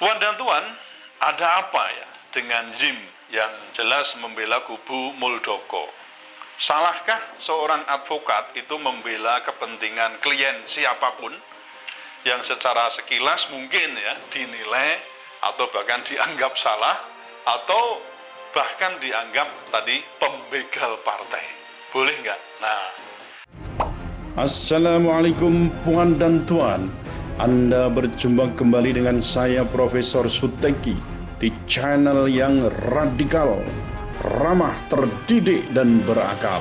Puan dan Tuan, ada apa ya dengan Zim yang jelas membela kubu Muldoko? Salahkah seorang advokat itu membela kepentingan klien siapapun yang secara sekilas mungkin ya dinilai atau bahkan dianggap salah atau bahkan dianggap tadi pembegal partai? Boleh nggak? Nah. Assalamualaikum Puan dan Tuan. Anda berjumpa kembali dengan saya Profesor Suteki di channel yang radikal, ramah, terdidik, dan berakal.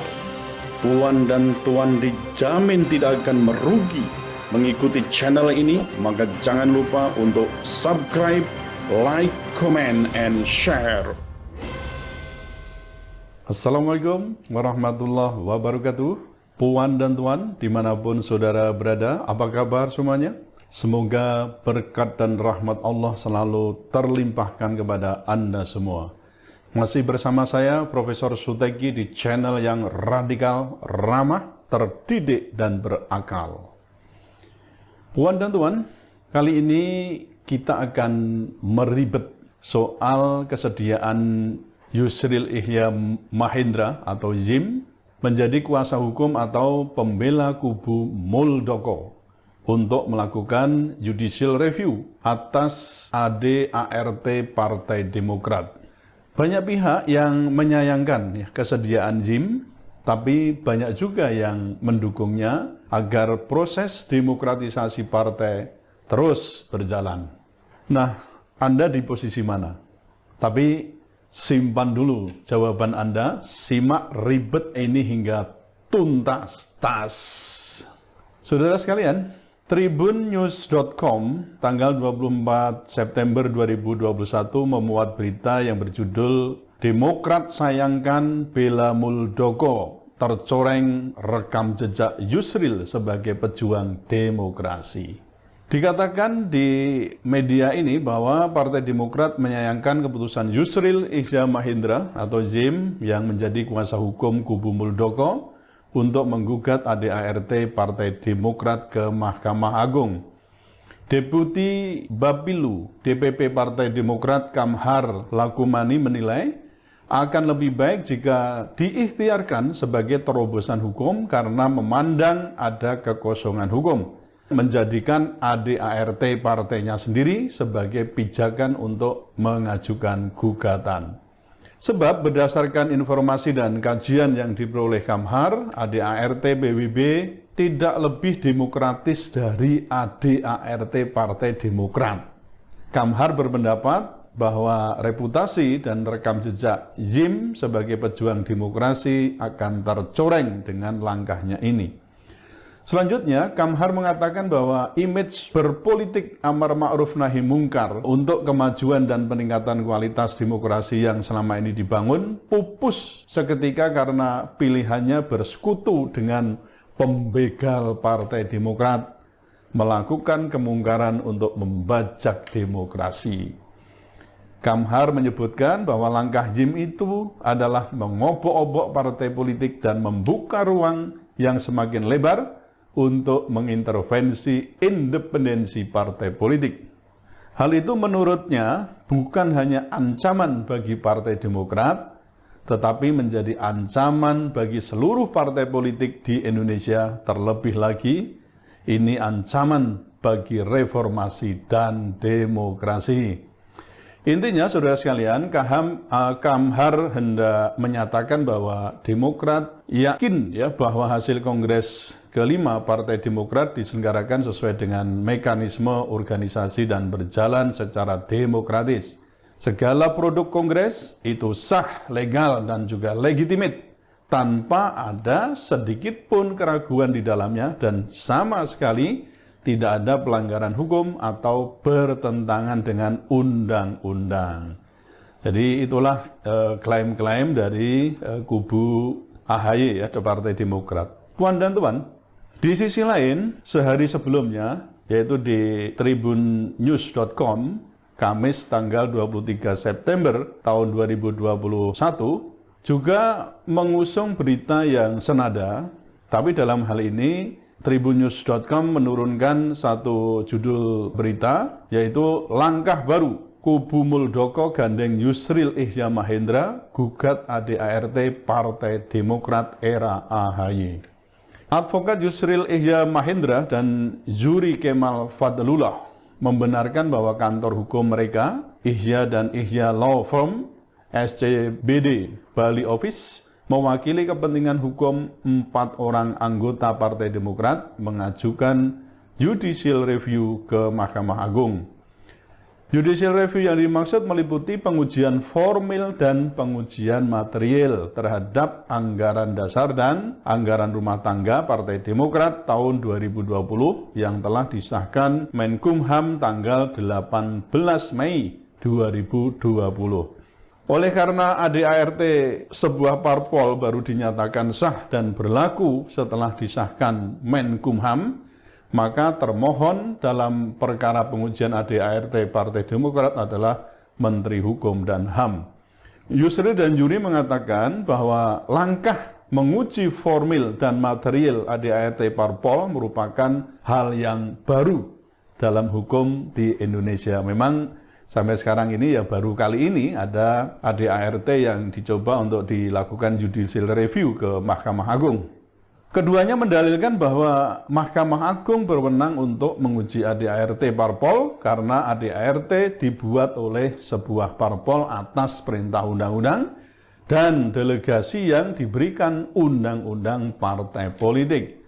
Puan dan Tuan dijamin tidak akan merugi mengikuti channel ini, maka jangan lupa untuk subscribe, like, comment, and share. Assalamualaikum warahmatullahi wabarakatuh. Puan dan Tuan, dimanapun saudara berada, apa kabar semuanya? Semoga berkat dan rahmat Allah selalu terlimpahkan kepada Anda semua. Masih bersama saya, Profesor Suteki, di channel yang radikal, ramah, terdidik, dan berakal. Puan dan Tuan, kali ini kita akan meribet soal kesediaan Yusril Ihya Mahendra atau Zim menjadi kuasa hukum atau pembela kubu Muldoko untuk melakukan judicial review atas ADART Partai Demokrat. Banyak pihak yang menyayangkan kesediaan Zim, tapi banyak juga yang mendukungnya agar proses demokratisasi partai terus berjalan. Nah, Anda di posisi mana? Tapi simpan dulu jawaban Anda, simak ribet ini hingga tuntas. Saudara sekalian, tribunnews.com tanggal 24 September 2021 memuat berita yang berjudul Demokrat sayangkan bela Muldoko, tercoreng rekam jejak Yusril sebagai pejuang demokrasi. Dikatakan di media ini bahwa Partai Demokrat menyayangkan keputusan Yusril Ihya Mahendra atau Zim yang menjadi kuasa hukum kubu Muldoko untuk menggugat ADART Partai Demokrat ke Mahkamah Agung. Deputi Bapilu DPP Partai Demokrat Kamhar Lakumani menilai akan lebih baik jika diikhtiarkan sebagai terobosan hukum karena memandang ada kekosongan hukum, menjadikan ADART partainya sendiri sebagai pijakan untuk mengajukan gugatan. Sebab berdasarkan informasi dan kajian yang diperoleh Kamhar, ADART BWB tidak lebih demokratis dari ADART Partai Demokrat. Kamhar berpendapat bahwa reputasi dan rekam jejak Zim sebagai pejuang demokrasi akan tercoreng dengan langkahnya ini. Selanjutnya, Kamhar mengatakan bahwa image berpolitik amar ma'ruf nahi mungkar untuk kemajuan dan peningkatan kualitas demokrasi yang selama ini dibangun pupus seketika karena pilihannya bersekutu dengan pembegal Partai Demokrat, melakukan kemungkaran untuk membajak demokrasi. Kamhar menyebutkan bahwa langkah Zim itu adalah mengobok-obok partai politik dan membuka ruang yang semakin lebar untuk mengintervensi independensi partai politik. Hal itu menurutnya bukan hanya ancaman bagi Partai Demokrat, tetapi menjadi ancaman bagi seluruh partai politik di Indonesia. Terlebih lagi, ini ancaman bagi reformasi dan demokrasi. Intinya, saudara sekalian, Kamhar hendak menyatakan bahwa Demokrat yakin bahwa hasil Kongres kelima Partai Demokrat diselenggarakan sesuai dengan mekanisme organisasi dan berjalan secara demokratis. Segala produk Kongres itu sah, legal, dan juga legitimit, tanpa ada sedikit pun keraguan di dalamnya dan sama sekali tidak ada pelanggaran hukum atau bertentangan dengan undang-undang. Jadi itulah klaim-klaim dari kubu AHY atau Partai Demokrat. Puan dan Tuan, di sisi lain, sehari sebelumnya, yaitu di tribunnews.com, Kamis tanggal 23 September tahun 2021, juga mengusung berita yang senada, tapi dalam hal ini Tribunnews.com menurunkan satu judul berita, yaitu langkah baru kubu Muldoko gandeng Yusril Ihya Mahendra gugat ADART Partai Demokrat era AHY. Advokat Yusril Ihya Mahendra dan Zuri Kemal Fadlullah membenarkan bahwa kantor hukum mereka, Ihya dan Ihya Law Firm, SCBD Bali Office, mewakili kepentingan hukum 4 orang anggota Partai Demokrat mengajukan judicial review ke Mahkamah Agung. Judicial review yang dimaksud meliputi pengujian formil dan pengujian material terhadap anggaran dasar dan anggaran rumah tangga Partai Demokrat tahun 2020 yang telah disahkan Menkumham tanggal 18 Mei 2020. Oleh karena ADART sebuah parpol baru dinyatakan sah dan berlaku setelah disahkan Menkumham, maka termohon dalam perkara pengujian ADART Partai Demokrat adalah Menteri Hukum dan HAM. Yusril dan Zuri mengatakan bahwa langkah menguji formil dan material ADART parpol merupakan hal yang baru dalam hukum di Indonesia. Memang sampai sekarang ini ya baru kali ini ada ADART yang dicoba untuk dilakukan judicial review ke Mahkamah Agung. Keduanya mendalilkan bahwa Mahkamah Agung berwenang untuk menguji ADART parpol karena ADART dibuat oleh sebuah parpol atas perintah undang-undang dan delegasi yang diberikan undang-undang partai politik.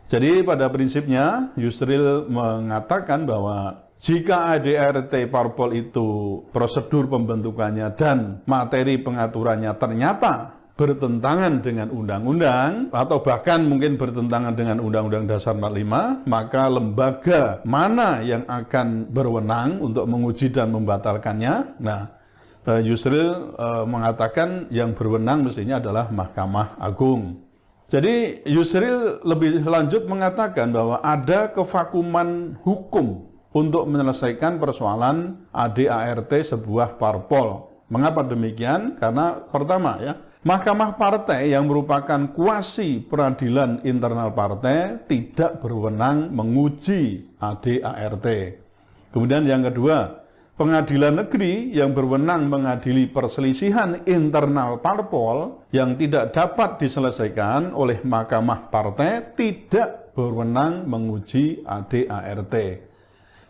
Jadi pada prinsipnya Yusril mengatakan bahwa jika ADART parpol itu prosedur pembentukannya dan materi pengaturannya ternyata bertentangan dengan undang-undang atau bahkan mungkin bertentangan dengan Undang-Undang Dasar 45, maka lembaga mana yang akan berwenang untuk menguji dan membatalkannya? Nah, Yusril mengatakan yang berwenang mestinya adalah Mahkamah Agung. Jadi Yusril lebih lanjut mengatakan bahwa ada kevakuman hukum untuk menyelesaikan persoalan ADART sebuah parpol. Mengapa demikian? Karena pertama ya, Mahkamah Partai yang merupakan kuasi peradilan internal partai tidak berwenang menguji ADART. Kemudian yang kedua, Pengadilan Negeri yang berwenang mengadili perselisihan internal parpol yang tidak dapat diselesaikan oleh Mahkamah Partai tidak berwenang menguji ADART.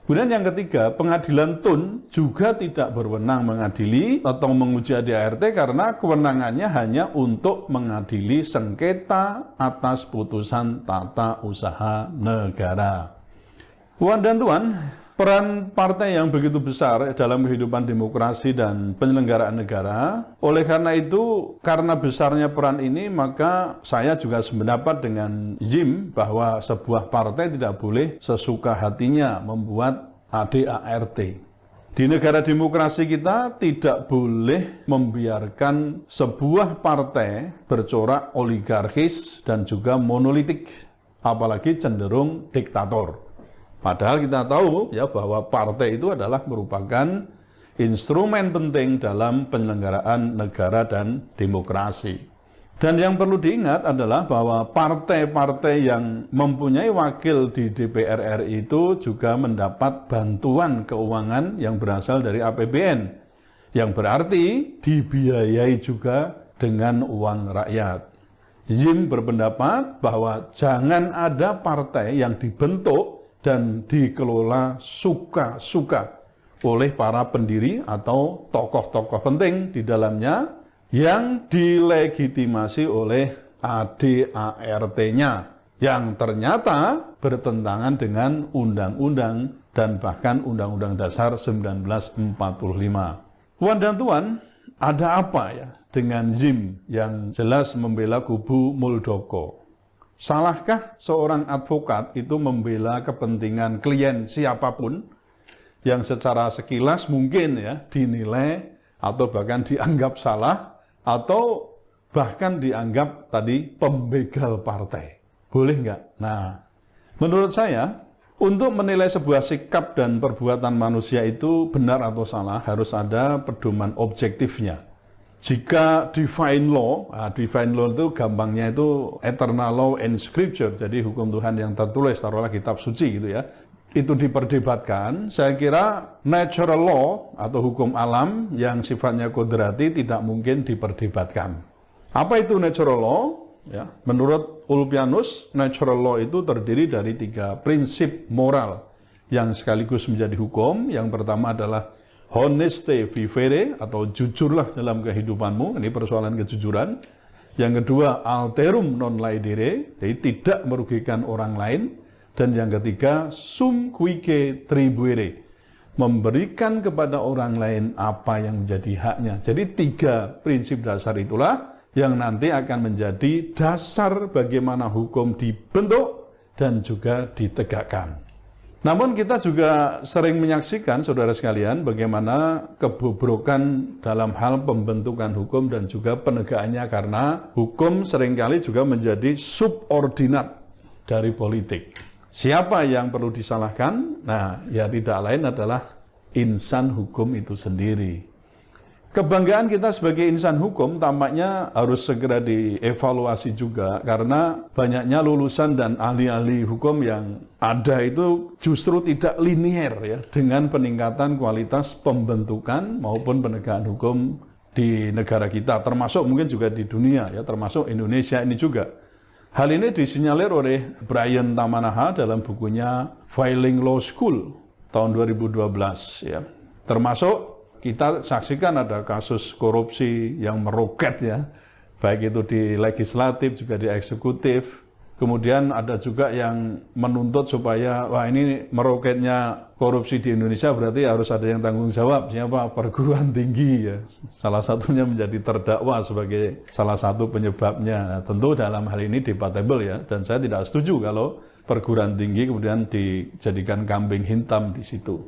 Kemudian yang ketiga, Pengadilan Tun juga tidak berwenang mengadili atau menguji ADART karena kewenangannya hanya untuk mengadili sengketa atas putusan tata usaha negara. Puan dan Tuan, peran partai yang begitu besar dalam kehidupan demokrasi dan penyelenggaraan negara. Oleh karena itu, karena besarnya peran ini, maka saya juga sependapat dengan Zim bahwa sebuah partai tidak boleh sesuka hatinya membuat ADART. Di negara demokrasi kita tidak boleh membiarkan sebuah partai bercorak oligarkis dan juga monolitik, apalagi cenderung diktator. Padahal kita tahu ya bahwa partai itu adalah merupakan instrumen penting dalam penyelenggaraan negara dan demokrasi. Dan yang perlu diingat adalah bahwa partai-partai yang mempunyai wakil di DPR RI itu juga mendapat bantuan keuangan yang berasal dari APBN, yang berarti dibiayai juga dengan uang rakyat. Zim berpendapat bahwa jangan ada partai yang dibentuk dan dikelola suka-suka oleh para pendiri atau tokoh-tokoh penting di dalamnya yang dilegitimasi oleh ADART-nya yang ternyata bertentangan dengan undang-undang dan bahkan Undang-Undang Dasar 1945. Puan dan Tuan, ada apa ya dengan Zim yang jelas membela kubu Muldoko? Salahkah seorang advokat itu membela kepentingan klien siapapun yang secara sekilas mungkin ya dinilai atau bahkan dianggap salah atau bahkan dianggap tadi pembegal partai? Boleh nggak? Nah, menurut saya untuk menilai sebuah sikap dan perbuatan manusia itu benar atau salah harus ada pedoman objektifnya. Jika divine law itu gampangnya itu eternal law and scripture, jadi hukum Tuhan yang tertulis, taruhlah kitab suci gitu ya, itu diperdebatkan, saya kira natural law atau hukum alam yang sifatnya kodrati tidak mungkin diperdebatkan. Apa itu natural law? Ya, menurut Ulpianus, natural law itu terdiri dari 3 prinsip moral yang sekaligus menjadi hukum. Yang pertama adalah honeste vivere atau jujurlah dalam kehidupanmu, ini persoalan kejujuran. Yang kedua alterum non laedere, jadi tidak merugikan orang lain. Dan yang ketiga sum cuique tribuere, memberikan kepada orang lain apa yang menjadi haknya. Jadi 3 prinsip dasar itulah yang nanti akan menjadi dasar bagaimana hukum dibentuk dan juga ditegakkan. Namun kita juga sering menyaksikan, saudara sekalian, bagaimana kebobrokan dalam hal pembentukan hukum dan juga penegakannya, karena hukum seringkali juga menjadi subordinat dari politik. Siapa yang perlu disalahkan? Nah, ya tidak lain adalah insan hukum itu sendiri. Kebanggaan kita sebagai insan hukum tampaknya harus segera dievaluasi juga, karena banyaknya lulusan dan ahli-ahli hukum yang ada itu justru tidak linier ya dengan peningkatan kualitas pembentukan maupun penegakan hukum di negara kita, termasuk mungkin juga di dunia ya, termasuk Indonesia ini juga. Hal ini disinyalir oleh Brian Tamanaha dalam bukunya Filing Law School tahun 2012 ya. Termasuk kita saksikan ada kasus korupsi yang meroket ya, baik itu di legislatif juga di eksekutif. Kemudian ada juga yang menuntut supaya wah ini meroketnya korupsi di Indonesia berarti harus ada yang tanggung jawab. Siapa? Perguruan tinggi ya. Salah satunya menjadi terdakwa sebagai salah satu penyebabnya. Nah, tentu dalam hal ini debatable ya, dan saya tidak setuju kalau perguruan tinggi kemudian dijadikan kambing hitam di situ.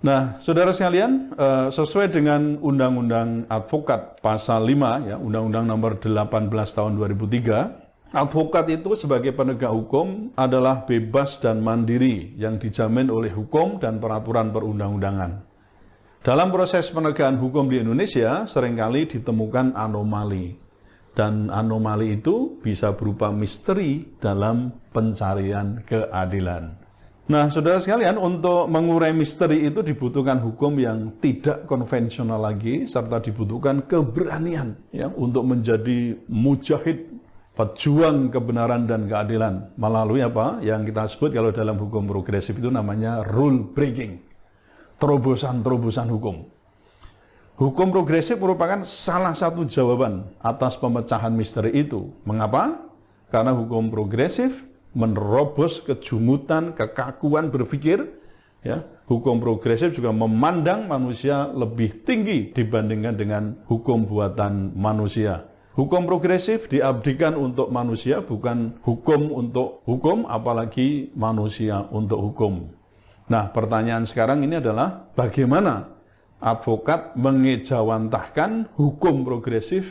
Nah, saudara sekalian, sesuai dengan Undang-Undang Advokat pasal 5 ya, Undang-Undang nomor 18 tahun 2003, advokat itu sebagai penegak hukum adalah bebas dan mandiri yang dijamin oleh hukum dan peraturan perundang-undangan. Dalam proses penegakan hukum di Indonesia seringkali ditemukan anomali, dan anomali itu bisa berupa misteri dalam pencarian keadilan. Nah, saudara sekalian, untuk mengurai misteri itu dibutuhkan hukum yang tidak konvensional lagi, serta dibutuhkan keberanian ya untuk menjadi mujahid, pejuang kebenaran dan keadilan melalui apa yang kita sebut kalau dalam hukum progresif itu namanya rule breaking, terobosan-terobosan hukum. Hukum progresif merupakan salah satu jawaban atas pemecahan misteri itu. Mengapa? Karena hukum progresif menerobos kejumutan, kekakuan berpikir. Ya, hukum progresif juga memandang manusia lebih tinggi dibandingkan dengan hukum buatan manusia. Hukum progresif diabdikan untuk manusia, bukan hukum untuk hukum, apalagi manusia untuk hukum. Nah, pertanyaan sekarang ini adalah bagaimana advokat mengejawantahkan hukum progresif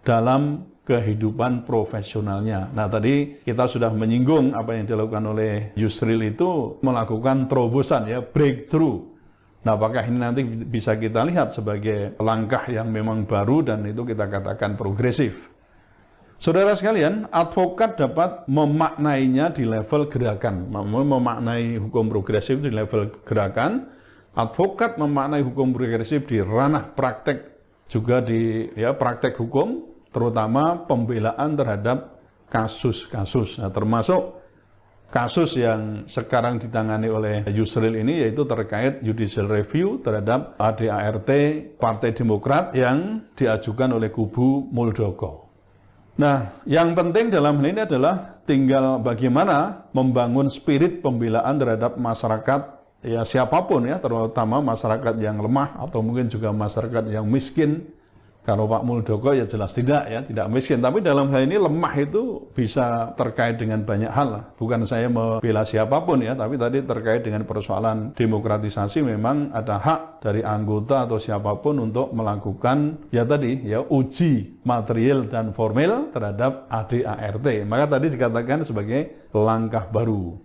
dalam kehidupan profesionalnya. Nah, tadi kita sudah menyinggung apa yang dilakukan oleh Yusril itu melakukan terobosan ya, breakthrough. Nah, apakah ini nanti bisa kita lihat sebagai langkah yang memang baru dan itu kita katakan progresif. Saudara sekalian, advokat dapat memaknainya di level gerakan. Memaknai hukum progresif di level gerakan, advokat memaknai hukum progresif di ranah praktek, juga di ya praktek hukum, terutama pembelaan terhadap kasus-kasus. Nah, termasuk kasus yang sekarang ditangani oleh Yusril ini yaitu terkait judicial review terhadap ADART Partai Demokrat yang diajukan oleh kubu Muldoko. Nah, yang penting dalam hal ini adalah tinggal bagaimana membangun spirit pembelaan terhadap masyarakat ya siapapun ya, terutama masyarakat yang lemah atau mungkin juga masyarakat yang miskin. Kalau Pak Muldoko ya jelas tidak miskin. Tapi dalam hal ini lemah itu bisa terkait dengan banyak hal lah. Bukan saya membela siapapun ya, tapi tadi terkait dengan persoalan demokratisasi memang ada hak dari anggota atau siapapun untuk melakukan ya tadi ya uji material dan formil terhadap ADART. Maka tadi dikatakan sebagai langkah baru.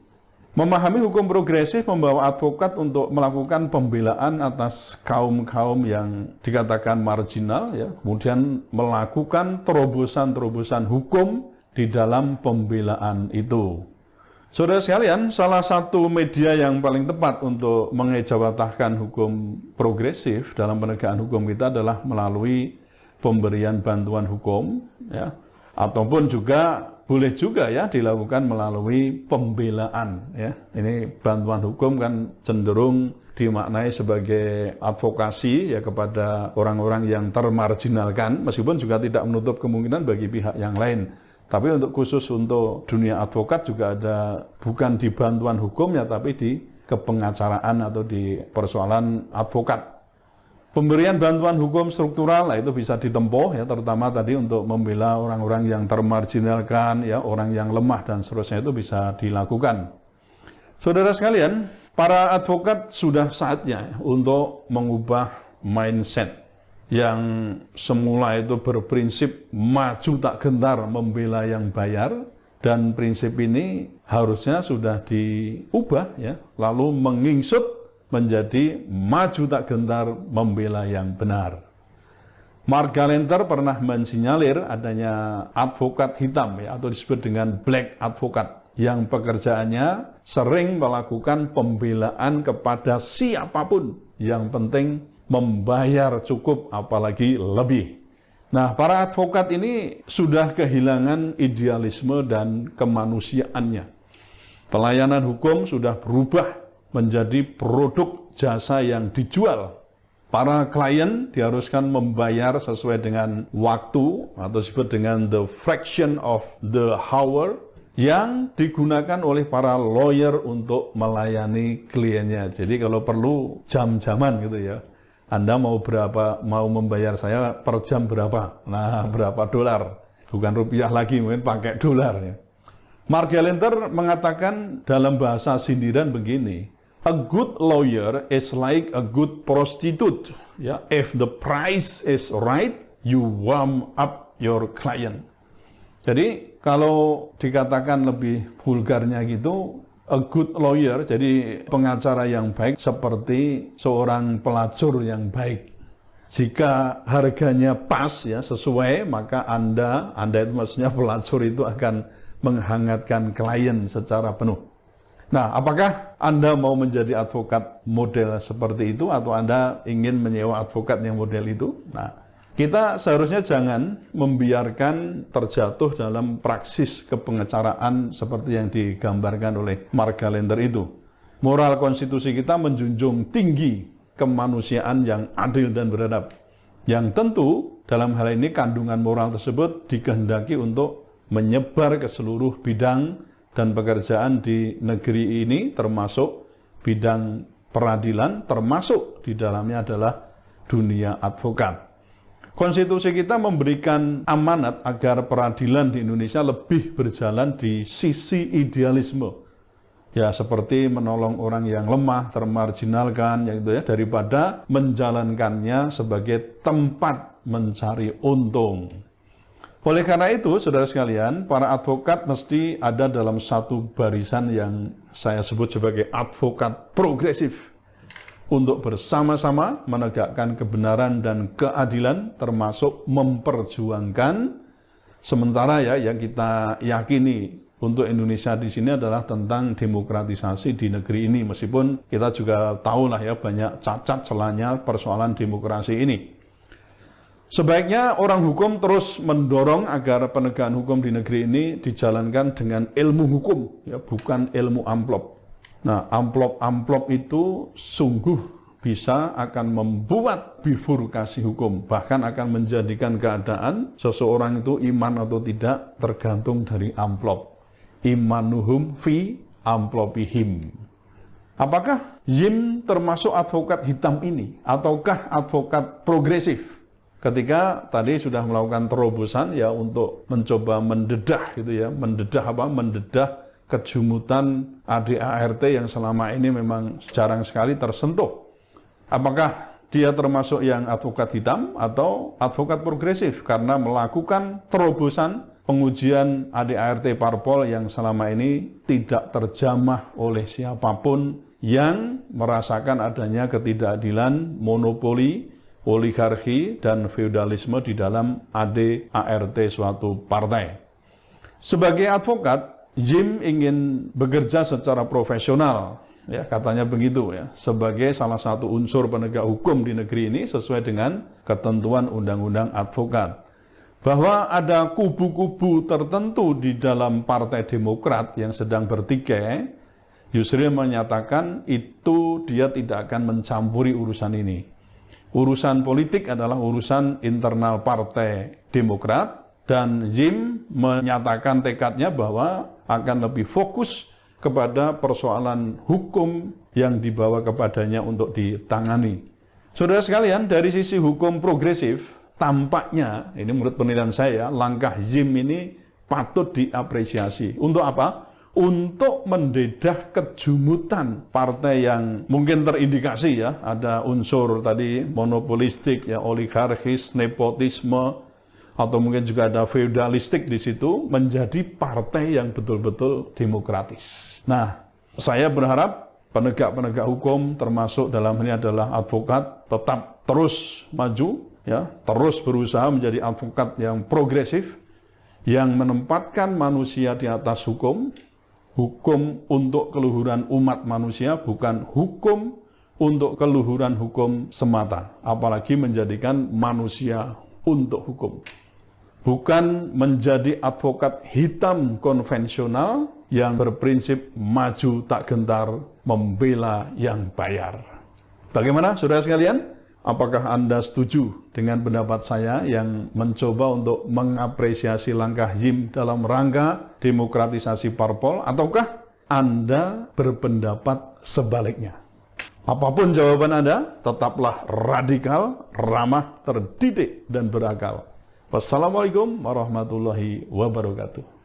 Memahami hukum progresif membawa advokat untuk melakukan pembelaan atas kaum-kaum yang dikatakan marginal, ya, kemudian melakukan terobosan-terobosan hukum di dalam pembelaan itu. Saudara sekalian, salah satu media yang paling tepat untuk mengejawantahkan hukum progresif dalam penegakan hukum kita adalah melalui pemberian bantuan hukum, ya, ataupun juga boleh juga ya dilakukan melalui pembelaan, ya. Ini bantuan hukum kan cenderung dimaknai sebagai advokasi ya kepada orang-orang yang termarginalkan, meskipun juga tidak menutup kemungkinan bagi pihak yang lain. Tapi khusus untuk dunia advokat juga ada, bukan di bantuan hukumnya tapi di kepengacaraan atau di persoalan advokat. Pemberian bantuan hukum struktural itu bisa ditempuh ya, terutama tadi untuk membela orang-orang yang termarginalkan ya, orang yang lemah dan seterusnya, itu bisa dilakukan. Saudara sekalian, para advokat sudah saatnya untuk mengubah mindset yang semula itu berprinsip maju tak gentar membela yang bayar, dan prinsip ini harusnya sudah diubah ya, lalu mengingsut menjadi maju tak gentar membela yang benar. Mark Galenter pernah mensinyalir adanya advokat hitam ya, atau disebut dengan black advocate, yang pekerjaannya sering melakukan pembelaan kepada siapapun, yang penting membayar cukup apalagi lebih. Nah, para advokat ini sudah kehilangan idealisme dan kemanusiaannya. Pelayanan hukum sudah berubah menjadi produk jasa yang dijual. Para klien diharuskan membayar sesuai dengan waktu atau disebut dengan the fraction of the hour yang digunakan oleh para lawyer untuk melayani kliennya. Jadi kalau perlu jam-jaman gitu ya. Anda mau berapa, mau membayar saya per jam berapa? Nah, berapa dolar? Bukan rupiah lagi, mungkin pakai dolar ya. Mark Galenter mengatakan dalam bahasa sindiran begini, a good lawyer is like a good prostitute. Ya, if the price is right, you warm up your client. Jadi kalau dikatakan lebih vulgarnya gitu, a good lawyer, jadi pengacara yang baik seperti seorang pelacur yang baik. Jika harganya pas ya, sesuai, maka Anda itu maksudnya pelacur itu akan menghangatkan klien secara penuh. Nah, apakah Anda mau menjadi advokat model seperti itu, atau Anda ingin menyewa advokat yang model itu? Nah, kita seharusnya jangan membiarkan terjatuh dalam praksis kepengacaraan seperti yang digambarkan oleh Mark Galenter itu. Moral konstitusi kita menjunjung tinggi kemanusiaan yang adil dan beradab. Yang tentu dalam hal ini kandungan moral tersebut dikehendaki untuk menyebar ke seluruh bidang dan pekerjaan di negeri ini, termasuk bidang peradilan, termasuk di dalamnya adalah dunia advokat. Konstitusi kita memberikan amanat agar peradilan di Indonesia lebih berjalan di sisi idealisme. Ya, seperti menolong orang yang lemah, termarginalkan, ya, daripada menjalankannya sebagai tempat mencari untung. Oleh karena itu, saudara sekalian, para advokat mesti ada dalam satu barisan yang saya sebut sebagai advokat progresif, untuk bersama-sama menegakkan kebenaran dan keadilan, termasuk memperjuangkan, sementara ya yang kita yakini untuk Indonesia di sini adalah tentang demokratisasi di negeri ini, meskipun kita juga tahu lah ya banyak cacat celahnya persoalan demokrasi ini. Sebaiknya orang hukum terus mendorong agar penegakan hukum di negeri ini dijalankan dengan ilmu hukum, ya, bukan ilmu amplop. Nah, amplop-amplop itu sungguh bisa akan membuat bifurkasi hukum, bahkan akan menjadikan keadaan seseorang itu iman atau tidak tergantung dari amplop. Imanuhum fi amplopihim. Apakah Yim termasuk advokat hitam ini, ataukah advokat progresif? Ketika tadi sudah melakukan terobosan ya untuk mencoba mendedah gitu ya, mendedah kejumutan ADART yang selama ini memang jarang sekali tersentuh. Apakah dia termasuk yang advokat hitam atau advokat progresif karena melakukan terobosan pengujian ADART parpol yang selama ini tidak terjamah oleh siapapun yang merasakan adanya ketidakadilan, monopoli, oligarki, dan feudalisme di dalam ADART suatu partai. Sebagai advokat, Jim ingin bekerja secara profesional, ya katanya begitu ya, sebagai salah satu unsur penegak hukum di negeri ini sesuai dengan ketentuan Undang-Undang Advokat. Bahwa ada kubu-kubu tertentu di dalam Partai Demokrat yang sedang bertikai, Yusril menyatakan itu dia tidak akan mencampuri urusan ini. Urusan politik adalah urusan internal Partai Demokrat, dan Jim menyatakan tekadnya bahwa akan lebih fokus kepada persoalan hukum yang dibawa kepadanya untuk ditangani. Saudara sekalian, dari sisi hukum progresif, tampaknya, ini menurut penilaian saya, langkah Jim ini patut diapresiasi. Untuk apa? Untuk mendedah kejumutan partai yang mungkin terindikasi ya, ada unsur tadi monopolistik, ya, oligarkis, nepotisme, atau mungkin juga ada feudalistik di situ, menjadi partai yang betul-betul demokratis. Nah, saya berharap penegak-penegak hukum termasuk dalam ini adalah advokat tetap terus maju, ya, terus berusaha menjadi advokat yang progresif, yang menempatkan manusia di atas hukum, hukum untuk keluhuran umat manusia, bukan hukum untuk keluhuran hukum semata, apalagi menjadikan manusia untuk hukum. Bukan menjadi advokat hitam konvensional yang berprinsip maju tak gentar, membela yang bayar. Bagaimana saudara sekalian? Apakah Anda setuju dengan pendapat saya yang mencoba untuk mengapresiasi langkah Jim dalam rangka demokratisasi parpol, ataukah Anda berpendapat sebaliknya? Apapun jawaban Anda, tetaplah radikal, ramah, terdidik, dan berakal. Wassalamualaikum warahmatullahi wabarakatuh.